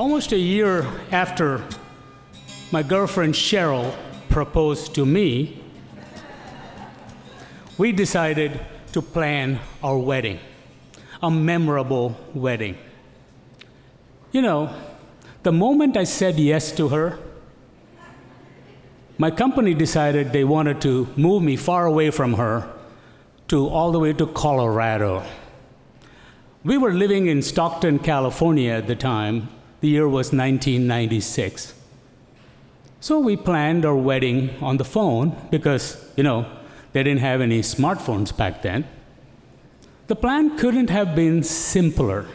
Almost a year after my girlfriend Cheryl proposed to me, we decided to plan our wedding, a memorable wedding. You know, the moment I said yes to her, my company decided they wanted to move me far away from her to all the way to Colorado. We were living in Stockton, California at the time. The year was 1996. So we planned our wedding on the phone because, they didn't have any smartphones back then. The plan couldn't have been simpler.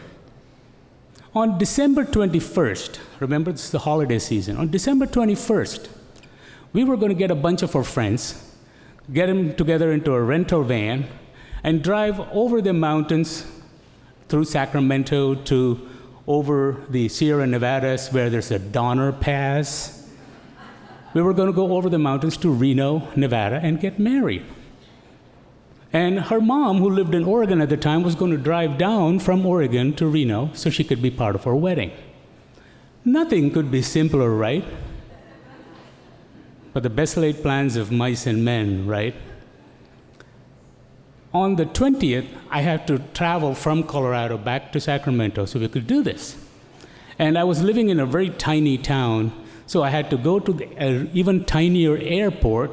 On December 21st, remember this is the holiday season, on December 21st, we were going to get a bunch of our friends, get them together into a rental van, and drive over the mountains through Sacramento to over the Sierra Nevadas where there's a Donner Pass. We were going to go over the mountains to Reno, Nevada, and get married. And her mom, who lived in Oregon at the time, was going to drive down from Oregon to Reno so she could be part of our wedding. Nothing could be simpler, right? But the best laid plans of mice and men, right? On the 20th, I had to travel from Colorado back to Sacramento so we could do this. And I was living in a very tiny town, so I had to go to an even tinier airport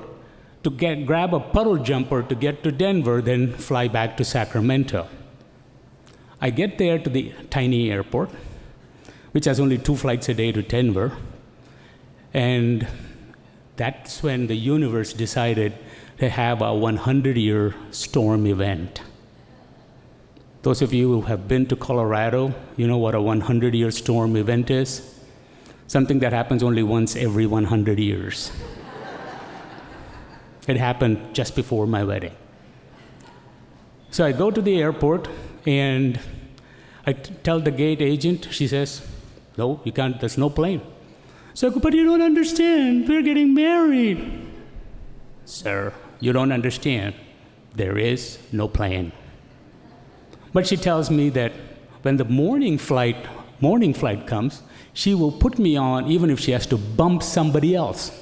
to grab a puddle jumper to get to Denver, then fly back to Sacramento. I get there to the tiny airport, which has only 2 flights a day to Denver, and that's when the universe decided to have a 100-year storm event. Those of you who have been to Colorado, you know what a 100-year storm event is? Something that happens only once every 100 years. It happened just before my wedding. So I go to the airport and I tell the gate agent, she says, no, you can't, there's no plane. So I go, but you don't understand, we're getting married. Sir, you don't understand, there is no plane. But she tells me that when the morning flight comes, she will put me on even if she has to bump somebody else.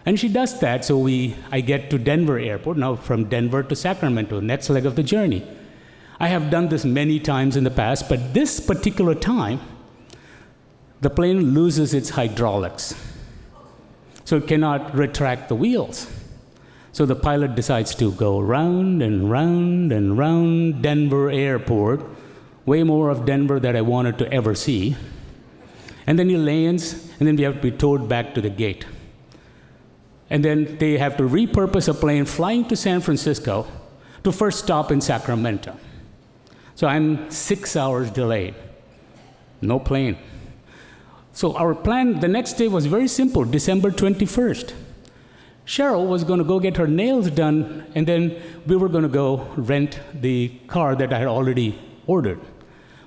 And she does that, so I get to Denver Airport, now from Denver to Sacramento, next leg of the journey. I have done this many times in the past, but this particular time, the plane loses its hydraulics. So it cannot retract the wheels. So the pilot decides to go round and round and round Denver Airport, way more of Denver than I wanted to ever see. And then he lands, and then we have to be towed back to the gate. And then they have to repurpose a plane flying to San Francisco to first stop in Sacramento. So I'm 6 hours delayed. No plane. So our plan the next day was very simple, December 21st. Cheryl was going to go get her nails done, and then we were going to go rent the car that I had already ordered.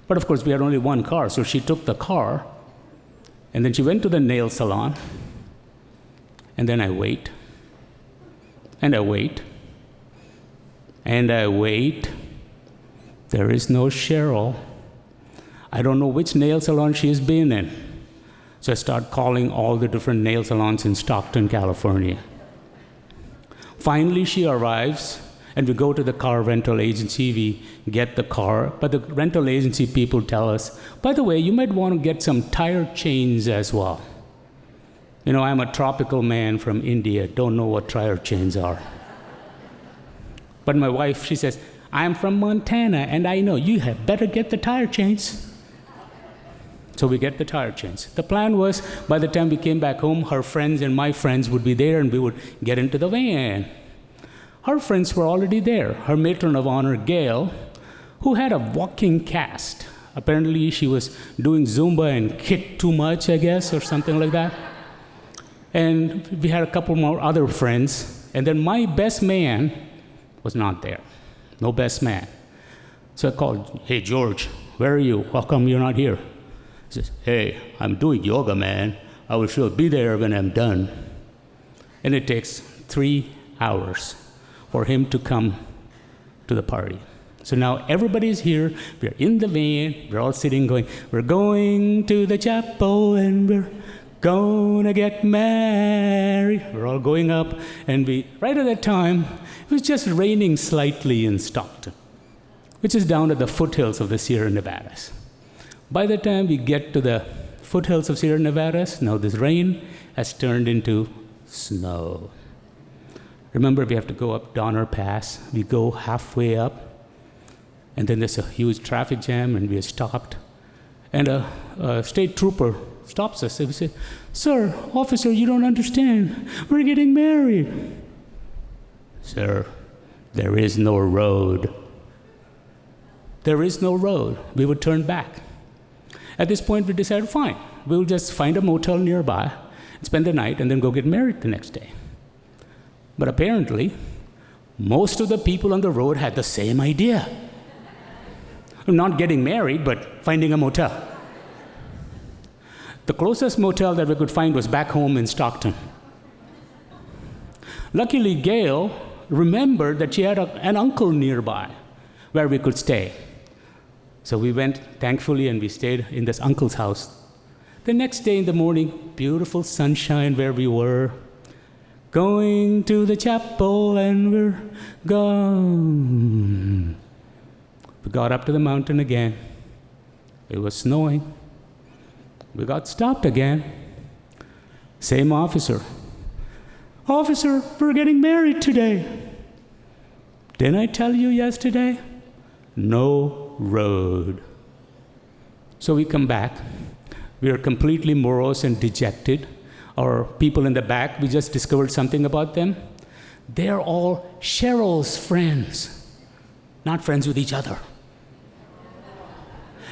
But of course, we had only one car, so she took the car, and then she went to the nail salon, and then I wait, and I wait, and I wait. There is no Cheryl. I don't know which nail salon she has been in. So I start calling all the different nail salons in Stockton, California. Finally, she arrives, and we go to the car rental agency. We get the car, but the rental agency people tell us, by the way, you might want to get some tire chains as well. I'm a tropical man from India, don't know what tire chains are. But my wife, she says, I'm from Montana, and I know you had better get the tire chains. So we get the tire chains. The plan was, by the time we came back home, her friends and my friends would be there, and we would get into the van. Her friends were already there. Her matron of honor, Gail, who had a walking cast. Apparently, she was doing Zumba and kicked too much, I guess, or something like that. And we had a couple more other friends. And then my best man was not there. No best man. So I called, hey, George, where are you? How come you're not here? He says, hey, I'm doing yoga, man. I will sure be there when I'm done. And it takes 3 hours for him to come to the party. So now everybody's here. We're in the van. We're all sitting going, we're going to the chapel and we're gonna get married. We're all going up. And right at that time, it was just raining slightly in Stockton, which is down at the foothills of the Sierra Nevadas. By the time we get to the foothills of Sierra Nevadas, now this rain has turned into snow. Remember, we have to go up Donner Pass. We go halfway up, and then there's a huge traffic jam, and we are stopped. And a state trooper stops us. And we say, "Sir, officer, you don't understand. We're getting married." "Sir, there is no road." There is no road. We would turn back. At this point, we decided, fine, we'll just find a motel nearby, spend the night, and then go get married the next day. But apparently, most of the people on the road had the same idea. Not getting married, but finding a motel. The closest motel that we could find was back home in Stockton. Luckily, Gail remembered that she had an uncle nearby where we could stay. So we went, thankfully, and we stayed in this uncle's house. The next day in the morning, beautiful sunshine where we were, going to the chapel and we're gone. We got up to the mountain again. It was snowing. We got stopped again. Same officer. "Officer, we're getting married today." "Didn't I tell you yesterday? No road." So we come back. We are completely morose and dejected. Our people in the back, we just discovered something about them. They're all Cheryl's friends, not friends with each other.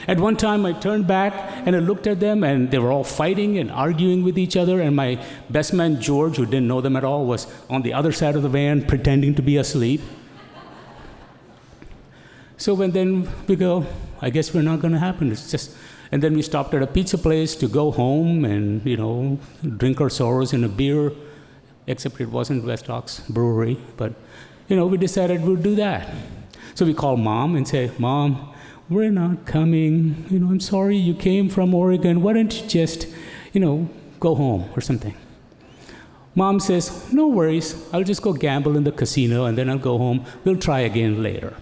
At one time, I turned back and I looked at them, and they were all fighting and arguing with each other. And my best man, George, who didn't know them at all, was on the other side of the van pretending to be asleep. So then we go, I guess we're not going to happen. It's just, and then we stopped at a pizza place to go home and, drink our sorrows in a beer, except it wasn't West Ox Brewery. But, we decided we'll do that. So we call Mom and say, "Mom, we're not coming. I'm sorry you came from Oregon. Why don't you just, go home or something?" Mom says, "No worries. I'll just go gamble in the casino and then I'll go home. We'll try again later."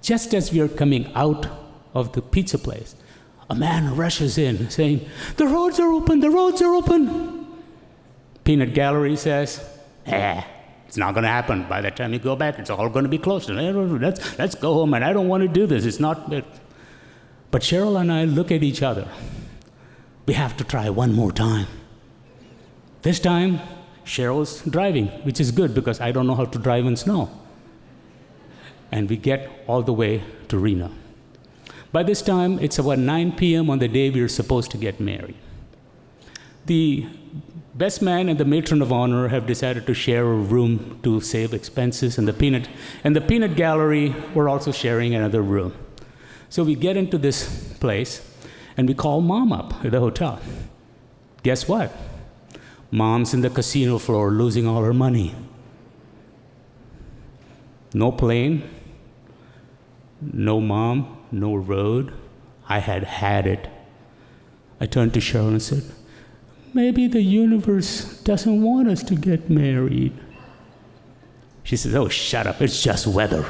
Just as we are coming out of the pizza place, a man rushes in saying, "The roads are open, the roads are open." Peanut Gallery says, "It's not going to happen. By the time you go back, it's all going to be closed. Let's go home, and I don't want to do this. It's not..." But Cheryl and I look at each other. We have to try one more time. This time, Cheryl's driving, which is good because I don't know how to drive in snow. And we get all the way to Reno. By this time, it's about 9 p.m. on the day we were supposed to get married. The best man and the matron of honor have decided to share a room to save expenses, and the peanut gallery were also sharing another room. So we get into this place, and we call Mom up at the hotel. Guess what? Mom's in the casino floor losing all her money. No plane, no mom, no road. I had it. I turned to Cheryl and said, "Maybe the universe doesn't want us to get married." She says, "Oh, shut up. It's just weather.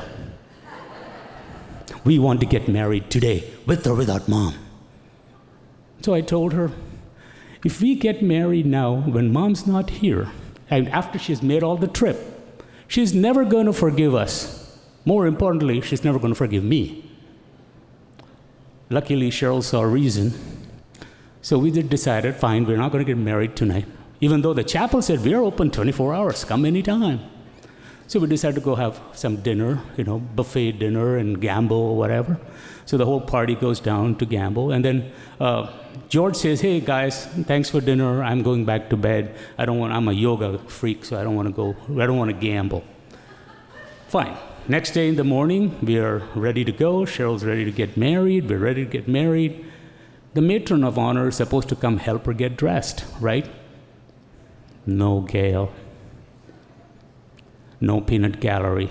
We want to get married today, with or without Mom." So I told her, if we get married now when Mom's not here, and after she's made all the trip, she's never going to forgive us. More importantly, she's never going to forgive me. Luckily, Cheryl saw reason. So we decided, fine, we're not going to get married tonight. Even though the chapel said, we're open 24 hours, come anytime. So we decided to go have some dinner, buffet dinner and gamble or whatever. So the whole party goes down to gamble. And then George says, "Hey guys, thanks for dinner. I'm going back to bed. I'm a yoga freak, so I don't want to gamble." Fine. Next day in the morning, we are ready to go. Cheryl's ready to get married. We're ready to get married. The matron of honor is supposed to come help her get dressed, right? No Gail. No peanut gallery.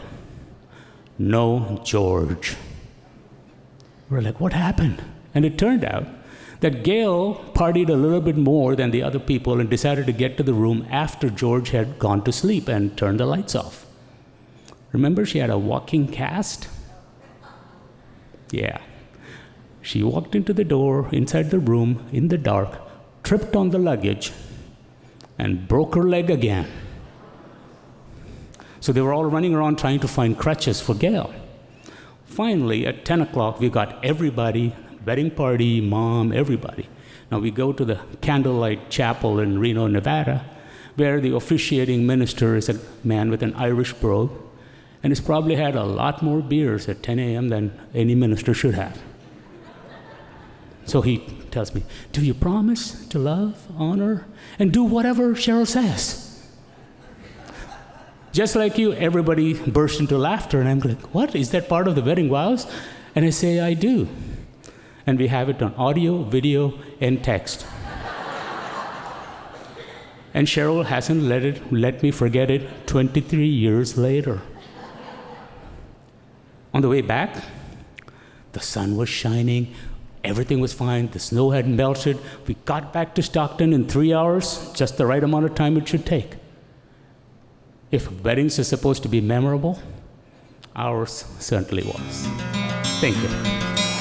no George. We're like, what happened? And it turned out that Gail partied a little bit more than the other people and decided to get to the room after George had gone to sleep and turned the lights off. Remember, she had a walking cast? Yeah. She walked into the door, inside the room, in the dark, tripped on the luggage, and broke her leg again. So they were all running around trying to find crutches for Gail. Finally, at 10 o'clock, we got everybody, wedding party, mom, everybody. Now we go to the Candlelight Chapel in Reno, Nevada, where the officiating minister is a man with an Irish brogue, and has probably had a lot more beers at 10 a.m. than any minister should have. So he tells me, do you promise to love, honor, and do whatever Cheryl says? Just like you, everybody burst into laughter, and I'm like, what? Is that part of the wedding vows? And I say, I do. And we have it on audio, video, and text. And Cheryl hasn't let me forget it 23 years later. On the way back, the sun was shining, everything was fine, the snow had melted. We got back to Stockton in 3 hours, just the right amount of time it should take. If weddings are supposed to be memorable, ours certainly was. Thank you.